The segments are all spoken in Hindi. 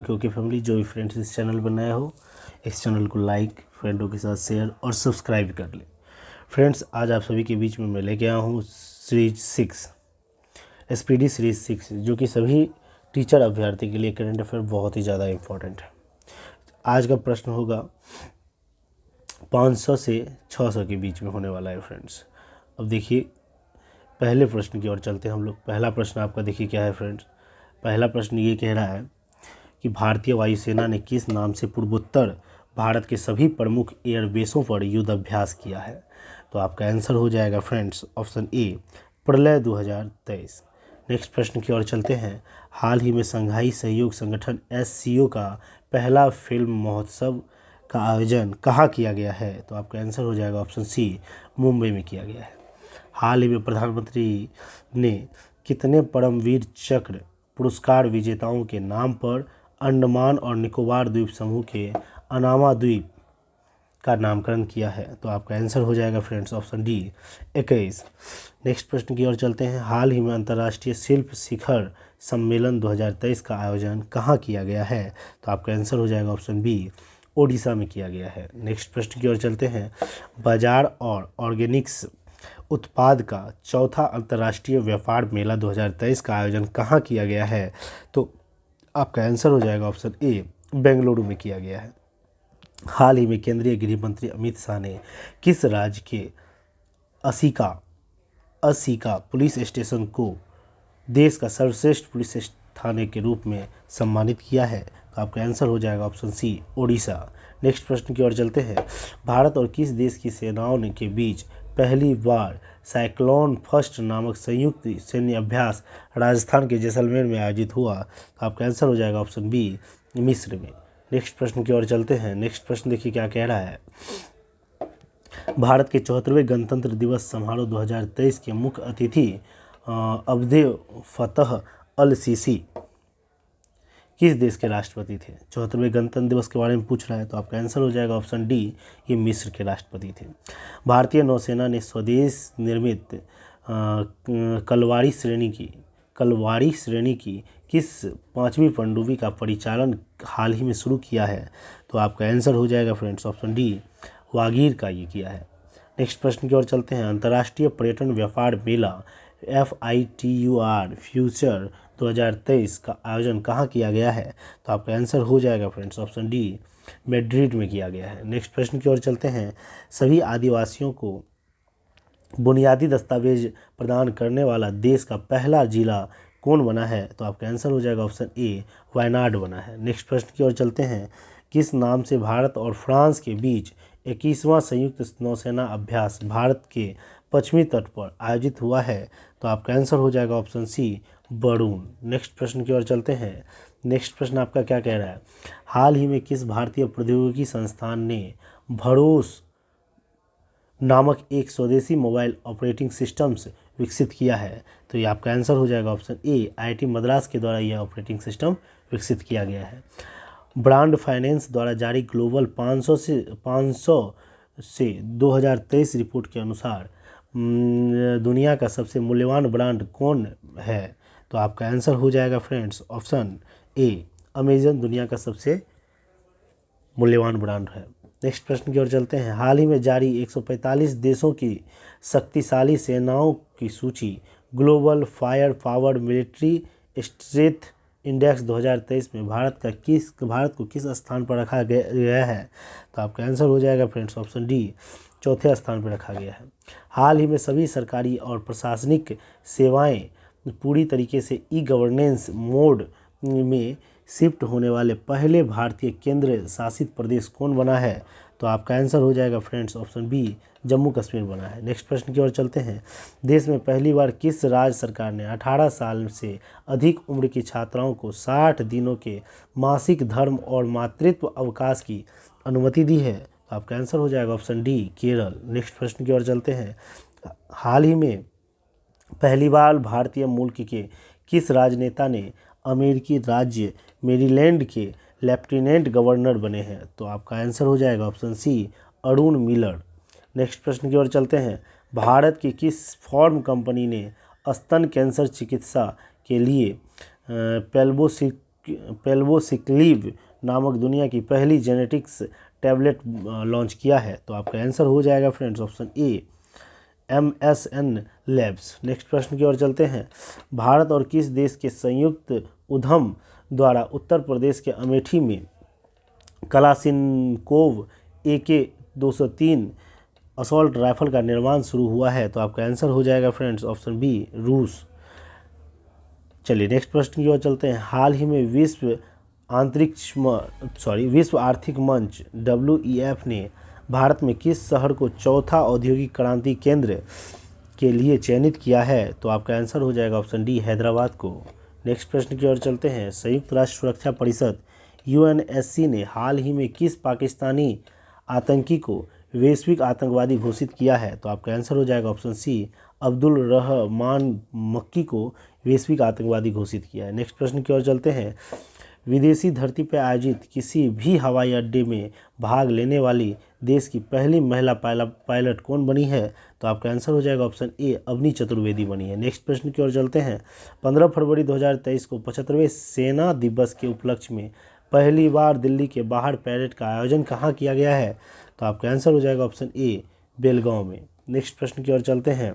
क्योंकि फैमिली जो भी फ्रेंड्स इस चैनल पर नया हो, इस चैनल को लाइक, फ्रेंडों के साथ शेयर और सब्सक्राइब कर ले। फ्रेंड्स, आज आप सभी के बीच में मैं लेके आया हूँ सीरीज 6 SPD सीरीज 6, जो कि सभी टीचर अभ्यर्थी के लिए करंट अफेयर बहुत ही ज़्यादा इम्पोर्टेंट है। आज का प्रश्न होगा 500 से 600 के बीच में होने वाला है फ्रेंड्स। अब देखिए, पहले प्रश्न की ओर चलते हैं हम लोग। पहला प्रश्न आपका देखिए क्या है फ्रेंड्स। पहला प्रश्न ये कह रहा है कि भारतीय वायुसेना ने किस नाम से पूर्वोत्तर भारत के सभी प्रमुख एयरबेसों पर युद्ध अभ्यास किया है। तो आपका आंसर हो जाएगा फ्रेंड्स ऑप्शन ए, प्रलय 2023। नेक्स्ट प्रश्न की ओर चलते हैं। हाल ही में संघाई सहयोग संगठन SCO का पहला फिल्म महोत्सव का आयोजन कहाँ किया गया है। तो आपका आंसर हो जाएगा ऑप्शन सी, मुंबई में किया गया है। हाल ही में प्रधानमंत्री ने कितने परमवीर चक्र पुरस्कार विजेताओं के नाम पर अंडमान और निकोबार द्वीप समूह के अनामा द्वीप का नामकरण किया है। तो आपका आंसर हो जाएगा फ्रेंड्स ऑप्शन डी, 21। नेक्स्ट प्रश्न की ओर चलते हैं। हाल ही में अंतर्राष्ट्रीय शिल्प शिखर सम्मेलन 2023 का आयोजन कहाँ किया गया है। तो आपका आंसर हो जाएगा ऑप्शन बी, ओडिशा में किया गया है। नेक्स्ट प्रश्न की ओर चलते हैं। बाजार और ऑर्गेनिक्स उत्पाद का चौथा अंतर्राष्ट्रीय व्यापार मेला 2023 का आयोजन कहाँ किया गया है। तो आपका आंसर हो जाएगा ऑप्शन ए, बेंगलुरु में किया गया है। हाल ही में केंद्रीय गृह मंत्री अमित शाह ने किस राज्य के असीका पुलिस स्टेशन को देश का सर्वश्रेष्ठ पुलिस थाने के रूप में सम्मानित किया है। तो आपका आंसर हो जाएगा ऑप्शन सी, ओडिशा। नेक्स्ट प्रश्न की ओर चलते हैं। भारत और किस देश की सेनाओं के बीच पहली बार साइक्लोन फर्स्ट नामक संयुक्त सैन्य अभ्यास राजस्थान के जैसलमेर में आयोजित हुआ। तो आपका आंसर हो जाएगा ऑप्शन बी, मिस्र में। नेक्स्ट प्रश्न की ओर चलते हैं। नेक्स्ट प्रश्न देखिए क्या कह रहा है। भारत के 74वें गणतंत्र दिवस समारोह 2023 के मुख्य अतिथि अब्देल फतह अल सीसी किस देश के राष्ट्रपति थे। 74वें गणतंत्र दिवस के बारे में पूछ रहा है। तो आपका आंसर हो जाएगा ऑप्शन डी, ये मिस्र के राष्ट्रपति थे। भारतीय नौसेना ने स्वदेश निर्मित कलवारी श्रेणी की किस 5वीं पनडुब्बी का परिचालन हाल ही में शुरू किया है। तो आपका आंसर हो जाएगा फ्रेंड्स ऑप्शन डी, वागीर का ये किया है। नेक्स्ट प्रश्न की ओर चलते हैं। अंतर्राष्ट्रीय पर्यटन व्यापार मेला FITUR फ्यूचर 2023 का आयोजन कहाँ किया गया है। तो आपका आंसर हो जाएगा फ्रेंड्स ऑप्शन डी, मैड्रिड में किया गया है। नेक्स्ट प्रश्न की ओर चलते हैं। सभी आदिवासियों को बुनियादी दस्तावेज प्रदान करने वाला देश का पहला जिला कौन बना है। तो आपका आंसर हो जाएगा ऑप्शन ए, वायनाड बना है। नेक्स्ट प्रश्न की ओर चलते हैं। किस नाम से भारत और फ्रांस के बीच 21वां संयुक्त नौसेना अभ्यास भारत के पश्चिमी तट पर आयोजित हुआ है। तो आपका आंसर हो जाएगा ऑप्शन सी, बरून। नेक्स्ट प्रश्न की ओर चलते हैं। नेक्स्ट प्रश्न आपका क्या कह रहा है। हाल ही में किस भारतीय प्रौद्योगिकी संस्थान ने भरोस नामक एक स्वदेशी मोबाइल ऑपरेटिंग सिस्टम्स विकसित किया है। तो ये आपका आंसर हो जाएगा ऑप्शन ए, IIT मद्रास के द्वारा यह ऑपरेटिंग सिस्टम विकसित किया गया है। ब्रांड फाइनेंस द्वारा जारी ग्लोबल 500 से 2023 रिपोर्ट के अनुसार दुनिया का सबसे मूल्यवान ब्रांड कौन है। तो आपका आंसर हो जाएगा फ्रेंड्स ऑप्शन ए, अमेजन दुनिया का सबसे मूल्यवान ब्रांड है। नेक्स्ट प्रश्न की ओर चलते हैं। हाल ही में जारी 145 देशों की शक्तिशाली सेनाओं की सूची global fire power military strength index 2023 में भारत को किस स्थान पर रखा गया है। तो आपका आंसर हो जाएगा फ्रेंड्स ऑप्शन डी, चौथे स्थान पर रखा गया है। हाल ही में सभी सरकारी और प्रशासनिक सेवाएं पूरी तरीके से ई-गवर्नेंस मोड में शिफ्ट होने वाले पहले भारतीय केंद्र शासित प्रदेश कौन बना है। तो आपका आंसर हो जाएगा friends option B, Jammu Kashmir बना है। नेक्स्ट प्रश्न की ओर चलते हैं। देश में पहली बार किस राज्य सरकार ने 18 साल से अधिक उम्र की छात्राओं को 60 दिनों के मासिक धर्म और मातृत्व अवकाश की अनुमति दी है। तो आपका आंसर हो जाएगा ऑप्शन डी, केरल। नेक्स्ट प्रश्न की ओर चलते हैं। हाल ही में पहली बार भारतीय मूल के किस राजनेता ने अमेरिकी राज्य मेरीलैंड के लेफ्टिनेंट गवर्नर बने हैं। तो आपका आंसर हो जाएगा option C, Arun Miller. Next प्रश्न की ओर चलते हैं। भारत की किस फॉर्म कंपनी ने स्तन कैंसर चिकित्सा के लिए पेल्वोसिक्लीव नामक दुनिया की पहली जेनेटिक्स टैबलेट लॉन्च किया है? तो आपका आंसर हो जाएगा friends option A, MSN labs. Next प्रश्न की ओर चलते हैं। भारत और किस देश के संयुक्त उद्यम द्वारा उत्तर प्रदेश के अमेठी में कलाशिनकोव AK-203 असॉल्ट राइफल का निर्माण शुरू हुआ है? तो आपका आंसर हो जाएगा फ्रेंड्स ऑप्शन बी, रूस। चलिए नेक्स्ट प्रश्न की ओर चलते हैं। हाल ही में विश्व आर्थिक मंच WEF ने भारत में किस शहर को चौथा औद्योगिक क्रांति केंद्र के लिए चयनित किया है? तो आपका आंसर हो जाएगा ऑप्शन डी, हैदराबाद को। नेक्स्ट प्रश्न की ओर चलते हैं। संयुक्त राष्ट्र सुरक्षा परिषद UNSC ने हाल ही में किस पाकिस्तानी आतंकी को वैश्विक आतंकवादी घोषित किया है? तो आपका आंसर हो जाएगा ऑप्शन सी, अब्दुल रहमान मक्की को वैश्विक आतंकवादी घोषित किया है। नेक्स्ट प्रश्न की ओर चलते हैं। विदेशी धरती पर आयोजित किसी भी हवाई अड्डे में भाग लेने वाली देश की पहली महिला पायलट कौन बनी है? तो आपका आंसर हो जाएगा ऑप्शन ए, अवनी चतुर्वेदी बनी है। नेक्स्ट प्रश्न की ओर चलते हैं। 15 फरवरी 2023 को 75वें सेना दिवस के उपलक्ष्य में पहली बार दिल्ली के बाहर पैरेड का आयोजन कहाँ किया गया है? तो आपका आंसर हो जाएगा ऑप्शन ए, बेलगांव में। नेक्स्ट प्रश्न की ओर चलते हैं।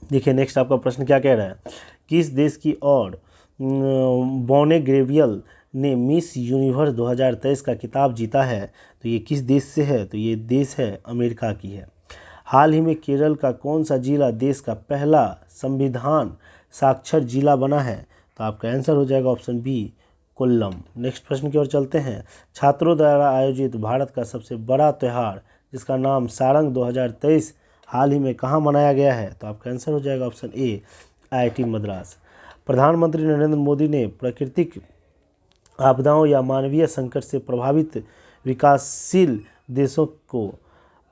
देखिए नेक्स्ट आपका प्रश्न क्या कह रहा है। किस देश की ओर बॉने ग्रेवियल ने मिस यूनिवर्स 2023 का खिताब जीता है? तो ये किस देश से है? तो ये देश है अमेरिका की है। हाल ही में केरल का कौन सा जिला देश का पहला संविधान साक्षर जिला बना है? तो आपका आंसर हो जाएगा ऑप्शन बी, कोल्लम। नेक्स्ट प्रश्न की ओर चलते हैं। छात्रों द्वारा आयोजित भारत का सबसे बड़ा त्यौहार जिसका नाम सारंग 2023 हाल ही में कहाँ मनाया गया है? तो आपका आंसर हो जाएगा ऑप्शन ए, IIT मद्रास। प्रधानमंत्री नरेंद्र मोदी ने प्राकृतिक आपदाओं या मानवीय संकट से प्रभावित विकासशील देशों को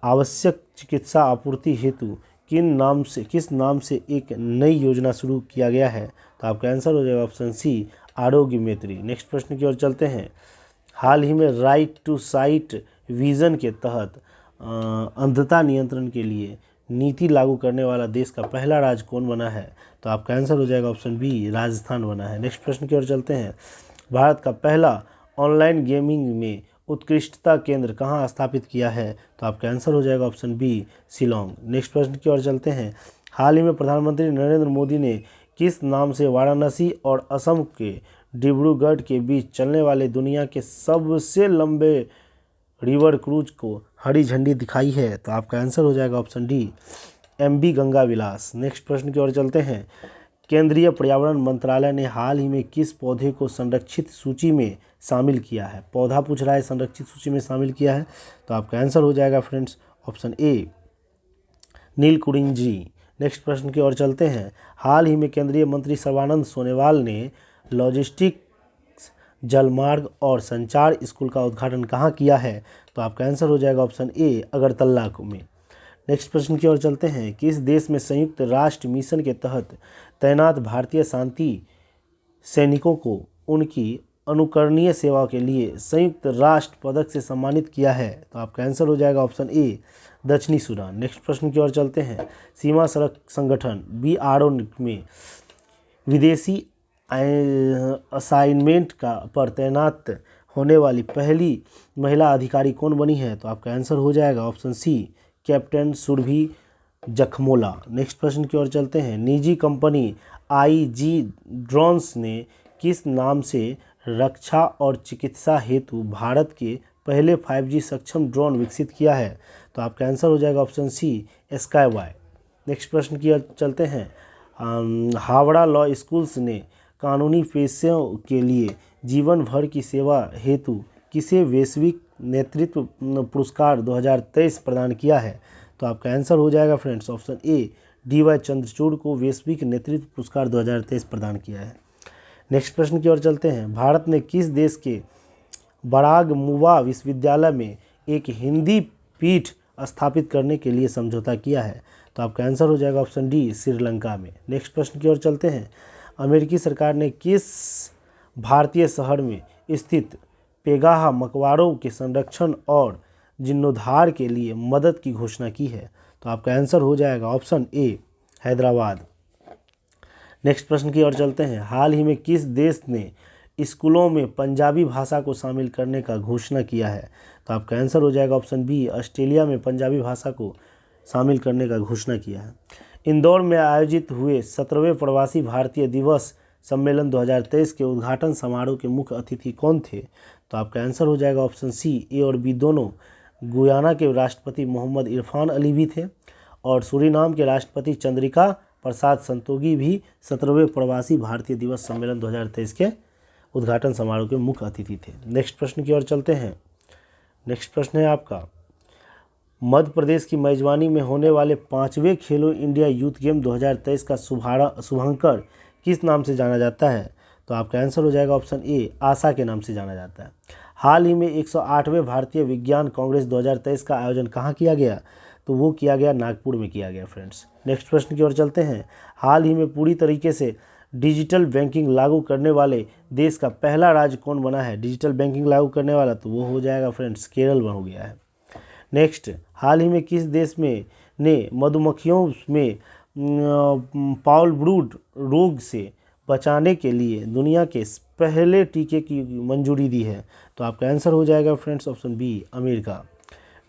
आवश्यक चिकित्सा आपूर्ति हेतु किस नाम से एक नई योजना शुरू किया गया है? तो आपका आंसर हो जाएगा ऑप्शन सी, आरोग्य मैत्री। नेक्स्ट प्रश्न की ओर चलते हैं। हाल ही में राइट टू साइट विजन के तहत अंधता नियंत्रण के लिए नीति लागू करने वाला देश का पहला राज्य कौन बना है? तो आपका आंसर हो जाएगा ऑप्शन बी, राजस्थान बना है। नेक्स्ट प्रश्न की ओर चलते हैं। भारत का पहला ऑनलाइन गेमिंग में उत्कृष्टता केंद्र कहाँ स्थापित किया है? तो आपका आंसर हो जाएगा ऑप्शन बी, शिलोंग। नेक्स्ट प्रश्न की ओर चलते हैं। हाल ही में प्रधानमंत्री नरेंद्र मोदी ने किस नाम से वाराणसी और असम के डिब्रूगढ़ के बीच चलने वाले दुनिया के सबसे लंबे रिवर क्रूज को हरी झंडी दिखाई है? तो आपका आंसर हो जाएगा ऑप्शन डी, MV गंगा विलास। नेक्स्ट प्रश्न की ओर चलते हैं। केंद्रीय पर्यावरण मंत्रालय ने हाल ही में किस पौधे को संरक्षित सूची में शामिल किया है? पौधा पूछ रहा है, संरक्षित सूची में शामिल किया है। तो आपका आंसर हो जाएगा friends option A, Neelakurinji. Next प्रश्न की ओर चलते हैं। हाल ही में केंद्रीय मंत्री सर्बानंद सोनोवाल ने लॉजिस्टिक्स, जलमार्ग और संचार स्कूल का उद्घाटन कहाँ किया है? तो आपका आंसर हो जाएगा ऑप्शन ए, अगरतला में। नेक्स्ट प्रश्न की ओर चलते हैं। किस देश में संयुक्त राष्ट्र मिशन के तहत तैनात भारतीय शांति सैनिकों को उनकी अनुकरणीय सेवा के लिए संयुक्त राष्ट्र पदक से सम्मानित किया है? तो आपका आंसर हो जाएगा ऑप्शन ए, दक्षिणी सूडान। नेक्स्ट प्रश्न की ओर चलते हैं। सीमा सड़क संगठन BRO में विदेशी असाइनमेंट पर तैनात होने वाली पहली महिला अधिकारी कौन बनी है? तो आपका आंसर हो जाएगा option C, captain Surabhi Jakhmola. Next प्रश्न की ओर चलते हैं। निजी कंपनी IG ड्रोन्स ने किस नाम से रक्षा और चिकित्सा हेतु भारत के पहले 5G सक्षम ड्रोन विकसित किया है? तो आपका आंसर हो जाएगा ऑप्शन सी, स्काईवाई। नेक्स्ट प्रश्न की ओर चलते हैं। हावड़ा लॉ स्कूल्स ने कानूनी पेशों के लिए जीवन भर की सेवा हेतु किसे वैश्विक नेतृत्व पुरस्कार 2023 प्रदान किया है? तो आपका आंसर हो जाएगा friends option A, DY Chandrachud को वैश्विक नेतृत्व पुरस्कार 2023 प्रदान किया है। नेक्स्ट प्रश्न की ओर चलते हैं। भारत ने किस देश के बरागमुवा विश्वविद्यालय में एक हिंदी पीठ स्थापित करने के लिए समझौता किया है? तो आपका आंसर हो जाएगा ऑप्शन डी, श्रीलंका में। नेक्स्ट प्रश्न की ओर चलते हैं। अमेरिकी सरकार ने किस भारतीय शहर में स्थित पेगाहा मकबरों के संरक्षण और जीर्णोद्धार के लिए मदद की घोषणा की है? तो आपका आंसर हो जाएगा ऑप्शन ए, हैदराबाद। नेक्स्ट प्रश्न की ओर चलते हैं। हाल ही में किस देश ने स्कूलों में पंजाबी भाषा को शामिल करने का घोषणा किया है? तो आपका आंसर हो जाएगा ऑप्शन बी, ऑस्ट्रेलिया में पंजाबी भाषा को शामिल करने का घोषणा किया है। इंदौर में आयोजित हुए 17वें प्रवासी भारतीय दिवस सम्मेलन 2023 के उद्घाटन समारोह के मुख्य अतिथि कौन थे? तो आपका आंसर हो जाएगा ऑप्शन सी, ए और बी दोनों। गुयाना के राष्ट्रपति मोहम्मद इरफान अली भी थे और सूरीनाम के राष्ट्रपति चंद्रिका प्रसाद संतोखी भी 17वें प्रवासी भारतीय दिवस सम्मेलन 2023 के उद्घाटन समारोह के मुख्य अतिथि थे। नेक्स्ट प्रश्न की ओर चलते हैं। नेक्स्ट प्रश्न है आपका, मध्य प्रदेश की मेजबानी में होने वाले 5वें खेलो इंडिया यूथ गेम 2023 का शुभांकर किस नाम से जाना जाता है? तो आपका आंसर हो जाएगा ऑप्शन ए, आशा के नाम से जाना जाता है। हाल ही में 108वें भारतीय विज्ञान कांग्रेस 2023 का आयोजन कहाँ किया गया? तो वो किया गया नागपुर में किया गया फ्रेंड्स। नेक्स्ट प्रश्न की ओर चलते हैं। हाल ही में पूरी तरीके से डिजिटल बैंकिंग लागू करने वाले देश का पहला राज्य कौन बना है? डिजिटल बैंकिंग लागू करने वाला तो वो हो जाएगा फ्रेंड्स केरल हो गया है। नेक्स्ट, हाल ही में किस देश में ने मधुमक्खियों में पाउल ब्रूड रोग से बचाने के लिए दुनिया के पहले टीके की मंजूरी दी है? तो आपका आंसर हो जाएगा friends option B, America.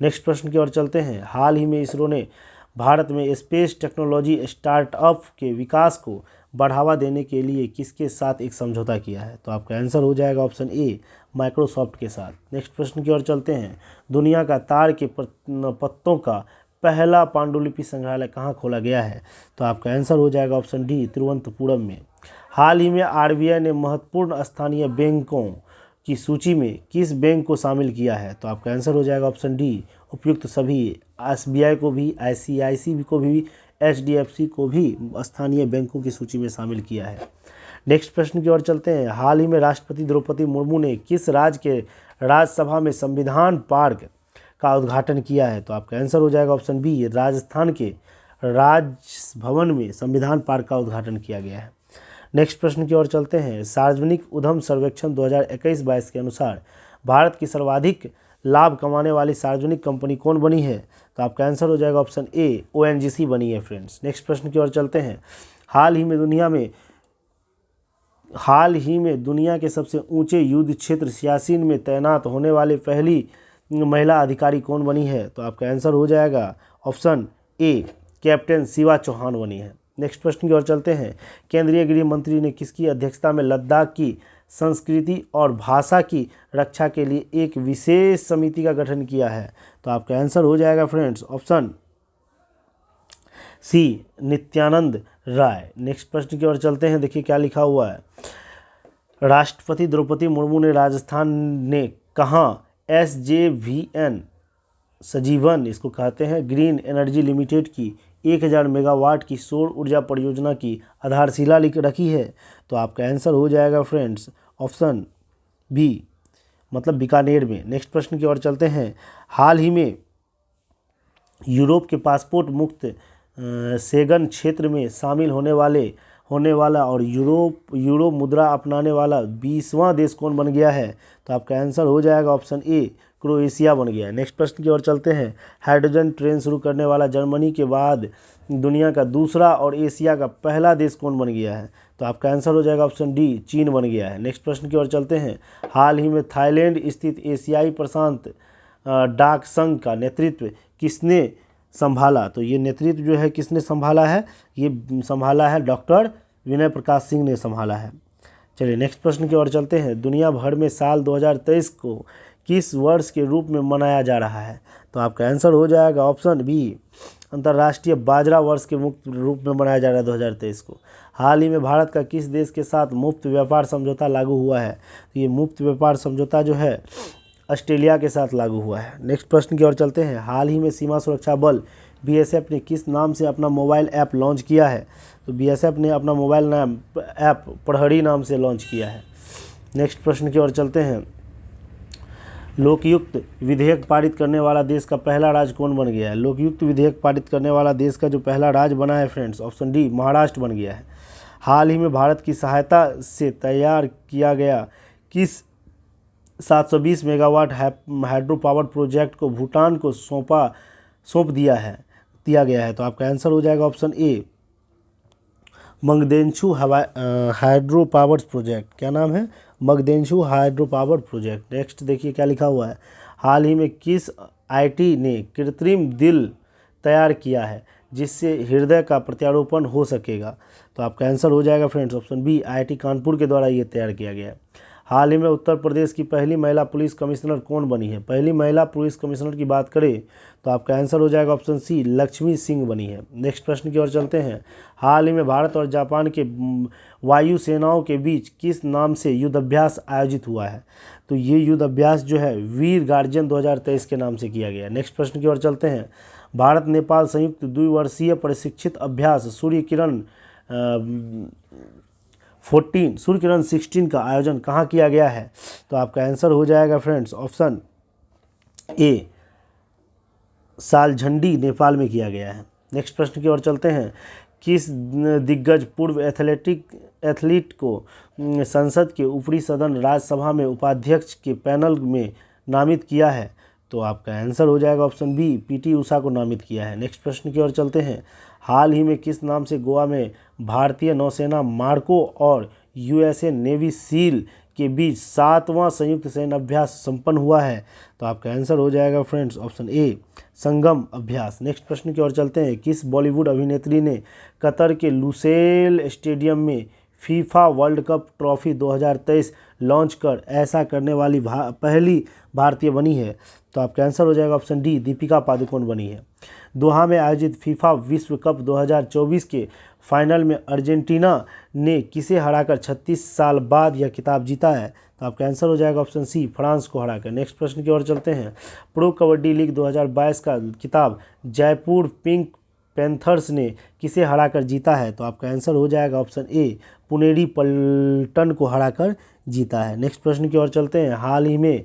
Next प्रश्न की ओर चलते हैं। हाल ही में इसरो ने भारत में स्पेस टेक्नोलॉजी स्टार्टअप के विकास को बढ़ावा देने के लिए किसके साथ एक समझौता किया है? तो आपका आंसर हो जाएगा ऑप्शन ए, माइक्रोसॉफ्ट के साथ। नेक्स्ट प्रश्न की ओर चलते हैं। दुनिया का ताड़ के पत्तों का पहला पांडुलिपि संग्रहालय कहाँ खोला गया है? तो आपका आंसर हो जाएगा ऑप्शन डी, तिरुवनंतपुरम में। हाल ही में आरबीआई ने महत्वपूर्ण स्थानीय बैंकों की सूची में किस बैंक को शामिल किया है? तो आपका आंसर हो जाएगा ऑप्शन डी, उपयुक्त सभी। एसबीआई को भी, आईसीआईसी को भी, एचडीएफसी को भी स्थानीय बैंकों की सूची में शामिल किया है। नेक्स्ट प्रश्न की ओर चलते हैं। हाल ही में राष्ट्रपति द्रौपदी मुर्मू ने किस राज्य के राज्यसभा में संविधान पार्क का उद्घाटन किया है? तो आपका आंसर हो जाएगा ऑप्शन बी, राजस्थान के राजभवन में संविधान पार्क का उद्घाटन किया गया है। नेक्स्ट प्रश्न की ओर चलते हैं। सार्वजनिक उद्यम सर्वेक्षण 2021-22 के अनुसार भारत की सर्वाधिक लाभ कमाने वाली सार्वजनिक कंपनी कौन बनी है? तो आपका आंसर हो जाएगा ऑप्शन ए, ओएनजीसी बनी है फ्रेंड्स। नेक्स्ट प्रश्न की ओर चलते हैं। हाल ही में दुनिया के सबसे ऊंचे युद्ध क्षेत्र सियाचिन में तैनात होने वाले पहली महिला अधिकारी कौन बनी है? तो आपका आंसर हो जाएगा option A, captain Shiva Chauhan बनी है। नेक्स्ट प्रश्न की ओर चलते हैं। केंद्रीय गृह मंत्री ने किसकी अध्यक्षता में लद्दाख की संस्कृति और भाषा की रक्षा के लिए एक विशेष समिति का गठन किया है? तो आपका आंसर हो जाएगा फ्रेंड्स ऑप्शन सी, नित्यानंद राय। नेक्स्ट प्रश्न की ओर चलते हैं। देखिए क्या लिखा हुआ है। राष्ट्रपति द्रौपदी मुर्मू ने राजस्थान ने कहाँ SJVN सजीवन, इसको कहते हैं, ग्रीन एनर्जी लिमिटेड की 1000 मेगावाट की सौर ऊर्जा परियोजना की आधारशिला रखी है? तो आपका आंसर हो जाएगा फ्रेंड्स ऑप्शन बी, मतलब बीकानेर में। नेक्स्ट प्रश्न की ओर चलते हैं। हाल ही में यूरोप के पासपोर्ट मुक्त शेंगन क्षेत्र में शामिल होने वाला और यूरो मुद्रा अपनाने वाला 20वां देश कौन बन गया है? तो आपका आंसर हो जाएगा ऑप्शन ए, क्रोएशिया बन गया है। नेक्स्ट प्रश्न की ओर चलते हैं। हाइड्रोजन ट्रेन शुरू करने वाला जर्मनी के बाद दुनिया का दूसरा और एशिया का पहला देश कौन बन गया है? तो आपका आंसर हो जाएगा ऑप्शन डी, चीन बन गया है। नेक्स्ट प्रश्न की ओर चलते हैं। हाल ही में थाईलैंड स्थित एशियाई प्रशांत डाक संघ का नेतृत्व किसने संभाला? तो ये नेतृत्व जो है किसने संभाला है? ये संभाला है डॉक्टर विनय प्रकाश सिंह ने संभाला है। चलिए नेक्स्ट प्रश्न की ओर चलते हैं। दुनिया भर में साल 2023 को किस वर्ष के रूप में मनाया जा रहा है? तो आपका आंसर हो जाएगा ऑप्शन बी, अंतर्राष्ट्रीय बाजरा वर्ष के मुक्त रूप में मनाया जा रहा है 2023 को। हाल ही में भारत का किस देश के साथ मुफ्त व्यापार समझौता लागू हुआ है? तो ये मुफ्त व्यापार समझौता जो है ऑस्ट्रेलिया के साथ लागू हुआ है। नेक्स्ट प्रश्न की ओर चलते हैं। हाल ही में सीमा सुरक्षा बल BSF ने किस नाम से अपना मोबाइल ऐप लॉन्च किया है? तो BSF ने अपना मोबाइल नाम ऐप प्रहरी नाम से लॉन्च किया है। नेक्स्ट प्रश्न की ओर चलते हैं। लोकयुक्त विधेयक पारित करने वाला देश का पहला राज्य कौन बन गया है? लोकयुक्त विधेयक पारित करने वाला देश का जो पहला राज्य बना है फ्रेंड्स ऑप्शन डी, महाराष्ट्र बन गया है। हाल ही में भारत की सहायता से तैयार किया गया किस 720 मेगावाट हाइड्रो पावर प्रोजेक्ट को भूटान को सौंप दिया गया है? तो आपका आंसर हो जाएगा option A, Mangdechhu hydro power project, क्या नाम है? Mangdechhu hydro power project. Next देखिए क्या लिखा हुआ है, हाल ही में किस आईटी ने कृत्रिम दिल तैयार किया है जिससे हृदय का प्रत्यारोपण हो सकेगा? तो आपका आंसर हो जाएगा friends option B, IIT Kanpur के द्वारा ये तैयार किया गया है। हाल ही में उत्तर प्रदेश की पहली महिला पुलिस कमिश्नर कौन बनी है? पहली महिला पुलिस कमिश्नर की बात करें तो आपका आंसर हो जाएगा ऑप्शन सी, लक्ष्मी सिंह बनी है। नेक्स्ट प्रश्न की ओर चलते हैं, हाल ही में भारत और जापान के वायु सेनाओं के बीच किस नाम से युद्धाभ्यास आयोजित हुआ है? तो ये युद्धाभ्यास जो है वीर गार्जियन 2023 के नाम से किया गया। नेक्स्ट प्रश्न की ओर चलते हैं, भारत नेपाल संयुक्त द्विवर्षीय प्रशिक्षित अभ्यास सूर्य किरण 16 का आयोजन कहाँ किया गया है? तो आपका आंसर हो जाएगा फ्रेंड्स ऑप्शन ए, सालझंडी नेपाल में किया गया है। नेक्स्ट प्रश्न की ओर चलते हैं, किस दिग्गज पूर्व एथलीट को संसद के ऊपरी सदन राज्यसभा में उपाध्यक्ष के पैनल में नामित किया है? तो आपका आंसर हो जाएगा ऑप्शन बी, पीटी उषा को नामित किया है। नेक्स्ट प्रश्न की ओर चलते हैं, हाल ही में किस नाम से गोवा में भारतीय नौसेना मार्को और यूएसए नेवी सील के बीच 7वां संयुक्त सैन्य अभ्यास संपन्न हुआ है? तो आपका आंसर हो जाएगा फ्रेंड्स ऑप्शन ए, संगम अभ्यास। नेक्स्ट प्रश्न की ओर चलते हैं, किस बॉलीवुड अभिनेत्री ने कतर के लुसेल स्टेडियम में FIFA world cup trophy 2023 launch कर ऐसा करने वाली पहली भारतीय बनी है? तो आपका आंसर हो जाएगा ऑप्शन डी, दीपिका पादुकोण बनी है। दोहा में आयोजित फीफा विश्व कप 2024 के फाइनल में अर्जेंटीना ने किसे हराकर 36 साल बाद यह खिताब जीता है? तो आपका आंसर हो जाएगा ऑप्शन सी, फ्रांस को हराकर। नेक्स्ट प्रश्न की ओर चलते हैं, प्रो कबड्डी लीग 2022 का खिताब जयपुर पिंक पैंथर्स ने किसे हराकर जीता है? तो आपका आंसर हो जाएगा ऑप्शन ए, पुनेरी पल्टन को हराकर जीता है। नेक्स्ट प्रश्न की ओर चलते हैं, हाल ही में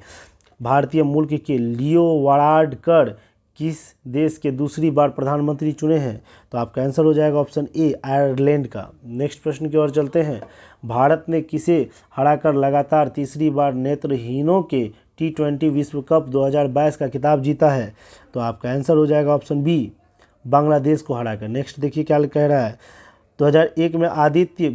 भारतीय मूल के लियो वाराडकर किस देश के दूसरी बार प्रधानमंत्री चुने हैं? तो आपका आंसर हो जाएगा ऑप्शन ए, आयरलैंड का। नेक्स्ट प्रश्न की ओर चलते हैं, भारत ने किसे हराकर लगातार तीसरी बार नेत्रहीनों के T20 विश्व कप 2022 का खिताब जीता है? तो आपका आंसर हो जाएगा ऑप्शन बी, बांग्लादेश को हराकर। नेक्स्ट देखिए क्या कह रहा है, 2001 में आदित्य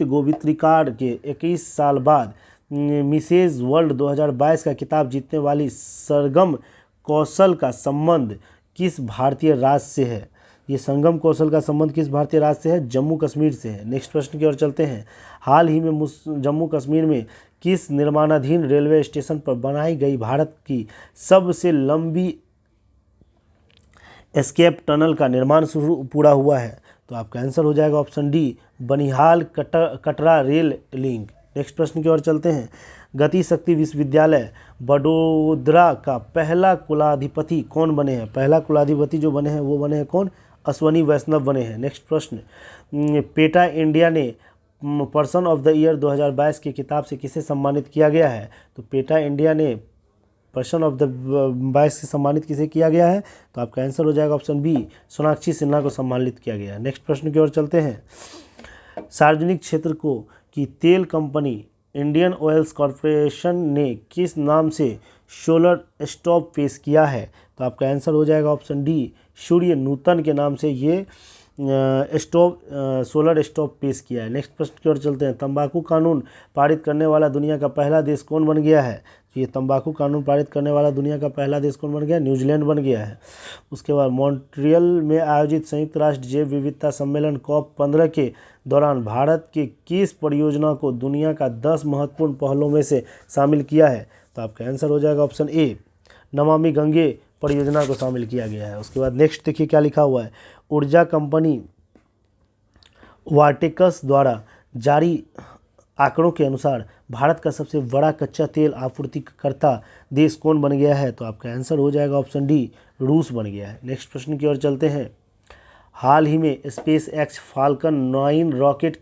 गोवित्रिकार के 21 साल बाद मिसेज वर्ल्ड 2022 का खिताब जीतने वाली सरगम कौशल का संबंध किस भारतीय राज्य से है? ये संगम कौशल का संबंध किस भारतीय राज्य से है? जम्मू कश्मीर से है। नेक्स्ट प्रश्न की ओर चलते हैं, हाल ही में जम्मू कश्मीर में किस निर्माणाधीन रेलवे स्टेशन पर बनाई गई भारत की सबसे लंबी एस्केप टनल का निर्माण पूरा हुआ है? तो आपका आंसर हो जाएगा option D, Banihal Katra rail link. Next प्रश्न की ओर चलते हैं, गति शक्ति विश्वविद्यालय बड़ोदरा का पहला कुलाधिपति कौन बने हैं? पहला कुलाधिपति जो बने हैं वो बने हैं कौन? अश्वनी वैष्णव बने हैं। नेक्स्ट प्रश्न, पेटा इंडिया ने पर्सन ऑफ द ईयर 2022 के खिताब से किसे सम्मानित किया गया है? तो पेटा इंडिया ने पर्सन ऑफ द 22 से सम्मानित किसे किया गया है? तो आपका आंसर हो जाएगा ऑप्शन बी, सोनाक्षी सिन्हा को सम्मानित किया गया है। नेक्स्ट प्रश्न की ओर चलते हैं, सार्वजनिक क्षेत्र की तेल कंपनी इंडियन ऑयल्स कॉरपोरेशन ने किस नाम से सोलर स्टॉप पेश किया है? तो आपका आंसर हो जाएगा ऑप्शन डी, सूर्य नूतन के नाम से ये सोलर स्टॉप पेश किया है। नेक्स्ट प्रश्न की ओर चलते हैं, तंबाकू कानून पारित करने वाला दुनिया का पहला देश कौन बन गया है? ये तंबाकू कानून पारित करने वाला दुनिया का पहला देश कौन बन गया? न्यूजीलैंड बन गया है। उसके बाद मॉन्ट्रियल में आयोजित संयुक्त राष्ट्र जैव विविधता सम्मेलन COP15 के दौरान भारत के किस परियोजना को दुनिया का 10 महत्वपूर्ण पहलों में से शामिल किया है? तो आपका आंसर हो जाएगा ऑप्शन ए, नमामि गंगे परियोजना को शामिल किया गया है। उसके बाद नेक्स्ट देखिए क्या लिखा हुआ है, ऊर्जा कंपनी वार्टेक्स द्वारा जारी आंकड़ों के अनुसार भारत का सबसे बड़ा कच्चा तेल आपूर्तिकर्ता देश कौन बन गया है? तो आपका आंसर हो जाएगा ऑप्शन डी, रूस बन गया है। नेक्स्ट प्रश्न की ओर चलते हैं, हाल ही में स्पेस एक्स फाल्कन 9 रॉकेट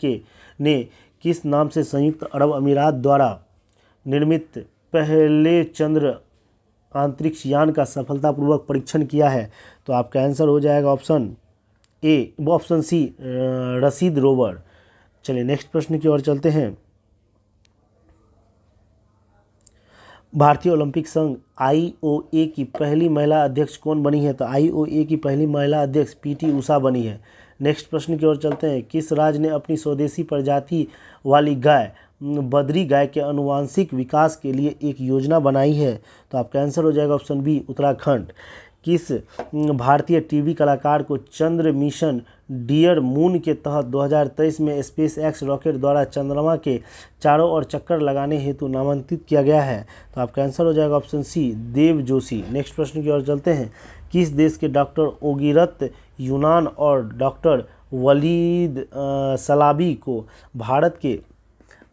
ने किस नाम से संयुक्त अरब अमीरात द्वारा निर्मित पहले चंद्र अंतरिक्ष यान का सफलतापूर्वक परीक्षण किया है? तो आपका आंसर हो जाएगा ऑप्शन ए, वो ऑप्शन सी, रशीद रोवर। चलिए नेक्स्ट प्रश्न की ओर चलते हैं, भारतीय ओलंपिक संघ आईओए की पहली महिला अध्यक्ष कौन बनी है? तो आईओए की पहली महिला अध्यक्ष पीटी उषा बनी है। नेक्स्ट प्रश्न की ओर चलते हैं। किस राज्य ने अपनी स्वदेशी प्रजाति वाली गाय बद्री गाय के आनुवंशिक विकास के लिए एक योजना बनाई है? तो आपका आंसर हो जाएगा ऑप्शन बी, उत्तराखंड। किस भारतीय टीवी कलाकार को चंद्र मिशन डियर मून के तहत 2023 में स्पेस एक्स रॉकेट द्वारा चंद्रमा के चारों ओर चक्कर लगाने हेतु नामांकित किया गया है? तो आपका आंसर हो जाएगा ऑप्शन सी, देव जोशी। नेक्स्ट प्रश्न की ओर चलते हैं। किस देश के डॉक्टर ओगिरत यूनान और डॉक्टर वलीद सलाबी को भारत के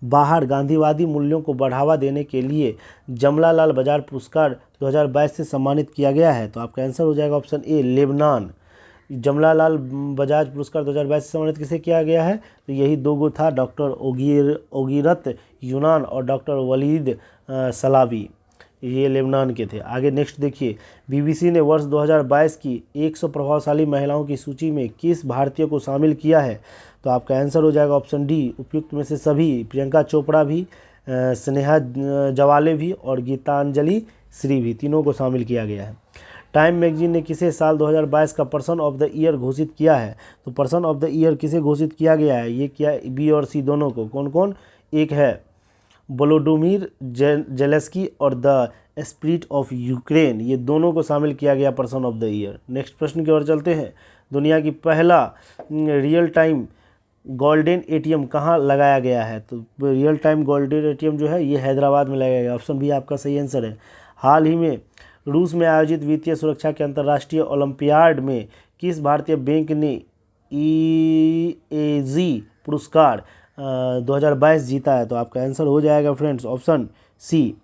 बाहर गांधीवादी मूल्यों को बढ़ावा देने के लिए जमनालाल बजाज पुरस्कार 2022 से सम्मानित किया गया है? तो आपका आंसर हो जाएगा ऑप्शन ए, लेबनान। जमनालाल बजाज पुरस्कार 2022 से सम्मानित किसे किया गया है? तो यही दो गो था, डॉक्टर ओगिरत यूनान और डॉक्टर वलीद सलाबी, ये लेबनान के थे। आगे नेक्स्ट देखिए। बीबीसी ने वर्ष 2022 की 100 प्रभावशाली महिलाओं की सूची में किस भारतीय को शामिल किया है? तो आपका आंसर हो जाएगा ऑप्शन डी, उपयुक्त में से सभी। प्रियंका चोपड़ा भी, स्नेहा जवाले भी और गीतांजलि श्री भी, तीनों को शामिल किया गया है। टाइम मैगजीन ने किसे साल 2022 का पर्सन ऑफ द ईयर घोषित किया है? तो पर्सन ऑफ द ईयर किसे घोषित किया गया है? ये किया बी और सी दोनों को। कौन कौन? एक है वोलोडिमिर जेलेस्की और द स्पिरिट ऑफ यूक्रेन, ये दोनों को शामिल किया गया person of the year. Next प्रश्न की ओर चलते हैं। दुनिया की पहला रियल टाइम गोल्डन एटीएम कहाँ लगाया गया है? तो रियल टाइम गोल्डन एटीएम जो है ये हैदराबाद में लगाया गया। ऑप्शन बी आपका सही आंसर है। हाल ही में रूस में आयोजित वित्तीय सुरक्षा के अंतर्राष्ट्रीय ओलंपियाड में किस भारतीय बैंक ने ईएजी पुरस्कार 2022 जीता है? तो आपका आंसर हो जाएगा friends option C,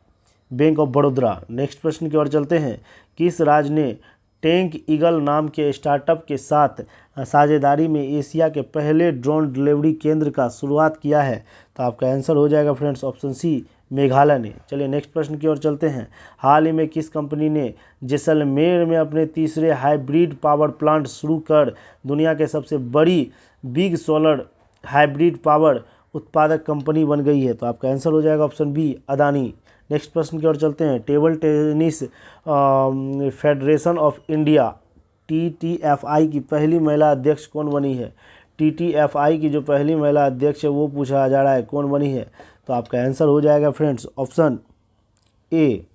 bank of Baroda. Next प्रश्न की ओर चलते हैं। किस राज्य ने टैंक ईगल नाम के स्टार्टअप के साथ साझेदारी में एशिया के पहले ड्रोन डिलीवरी केंद्र का शुरुआत किया है? तो आपका आंसर हो जाएगा फ्रेंड्स ऑप्शन सी, मेघालय ने। चलिए नेक्स्ट प्रश्न की ओर चलते हैं। हाल ही में किस कंपनी ने जैसलमेर में अपने तीसरे हाइब्रिड पावर प्लांट शुरू कर दुनिया के सबसे बड़ी बिग सोलर हाइब्रिड पावर उत्पादक कंपनी बन गई है? तो आपका आंसर हो जाएगा ऑप्शन बी, अदानी। नेक्स्ट प्रश्न की ओर चलते हैं। Table tennis federation of India TTFI की पहली महिला अध्यक्ष कौन बनी है? TTFI की जो पहली महिला अध्यक्ष है वो पूछा जा रहा है, कौन बनी है? तो आपका आंसर हो जाएगा friends option A,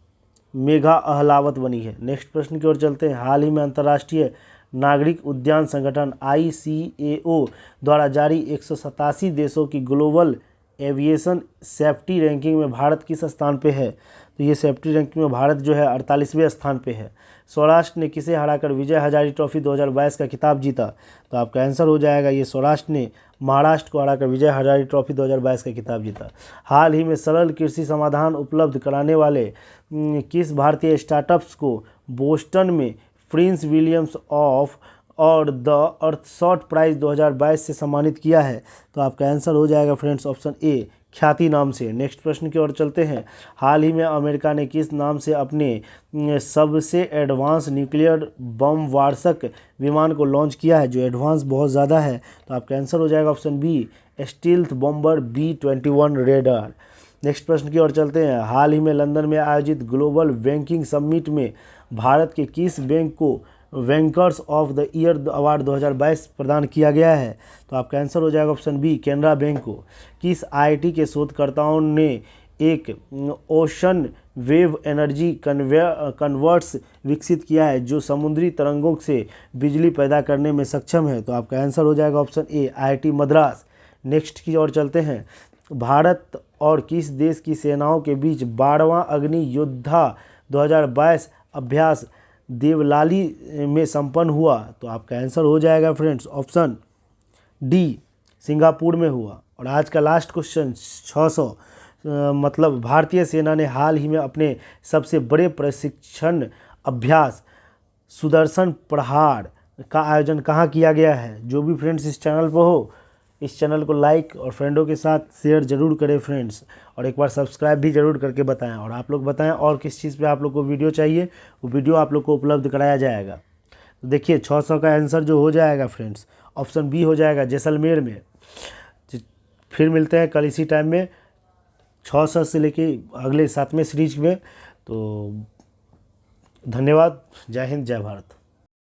Megha Ahlawat बनी है। नेक्स्ट प्रश्न की ओर चलते हैं। हाल ही में अंतर्राष्ट्रीय नागरिक उद्यान संगठन ICAO द्वारा जारी 187 देशों की ग्लोबल एविएशन सेफ्टी रैंकिंग में भारत किस स्थान पे है? तो ये सेफ्टी रैंकिंग में भारत जो है 48वें स्थान पे है। सौराष्ट्र ने किसे हराकर विजय हजारे ट्रॉफी 2022 का खिताब जीता? तो आपका आंसर हो जाएगा ये सौराष्ट्र ने महाराष्ट्र को हराकर विजय हजारे ट्रॉफी 2022 का खिताब जीता। हाल ही में सरल कृषि समाधान उपलब्ध कराने वाले किस भारतीय स्टार्टअप्स को बोस्टन में प्रिंस विलियम्स ऑफ और द अर्थशॉट प्राइज 2022 से सम्मानित किया है? तो आपका आंसर हो जाएगा फ्रेंड्स ऑप्शन ए, ख्याति नाम से। नेक्स्ट प्रश्न की ओर चलते हैं। हाल ही में अमेरिका ने किस नाम से अपने सबसे एडवांस न्यूक्लियर बम वारसक विमान को लॉन्च किया है, जो एडवांस बहुत ज़्यादा है? तो आपका आंसर हो जाएगा option B, stealth bomber B-21 radar. Next प्रश्न की ओर चलते हैं। हाल ही में लंदन में आयोजित ग्लोबल बैंकिंग समिट में भारत के किस बैंक को bankers of the year award 2022 प्रदान किया गया है? तो आपका आंसर हो जाएगा ऑप्शन बी, कैनरा बैंक को। किस IIT के शोधकर्ताओं ने एक ओशन वेव एनर्जी कन्वर्ट्स विकसित किया है जो समुद्री तरंगों से बिजली पैदा करने में सक्षम है? तो आपका आंसर हो जाएगा ऑप्शन ए, IIT मद्रास। नेक्स्ट की ओर चलते हैं। भारत और किस देश की सेनाओं के बीच 12वां अग्नि योद्धा 2022 अभ्यास देवलाली में संपन्न हुआ? तो आपका आंसर हो जाएगा फ्रेंड्स ऑप्शन डी, सिंगापुर में हुआ। और आज का लास्ट क्वेश्चन 600 मतलब भारतीय सेना ने हाल ही में अपने सबसे बड़े प्रशिक्षण अभ्यास सुदर्शन प्रहार का आयोजन कहाँ किया गया है? जो भी फ्रेंड्स इस चैनल पर हो, इस चैनल को लाइक और फ्रेंडों के साथ शेयर जरूर करें फ्रेंड्स, और एक बार सब्सक्राइब भी जरूर करके बताएं। और आप लोग बताएं और किस चीज़ पे आप लोग को वीडियो चाहिए, वो वीडियो आप लोग को उपलब्ध कराया जाएगा। तो देखिए 600 का आंसर जो हो जाएगा फ्रेंड्स ऑप्शन बी हो जाएगा, जैसलमेर में। फिर मिलते हैं कल इसी टाइम में 600 से लेके अगले 7वें सीरीज में। तो धन्यवाद। जय हिंद, जय भारत।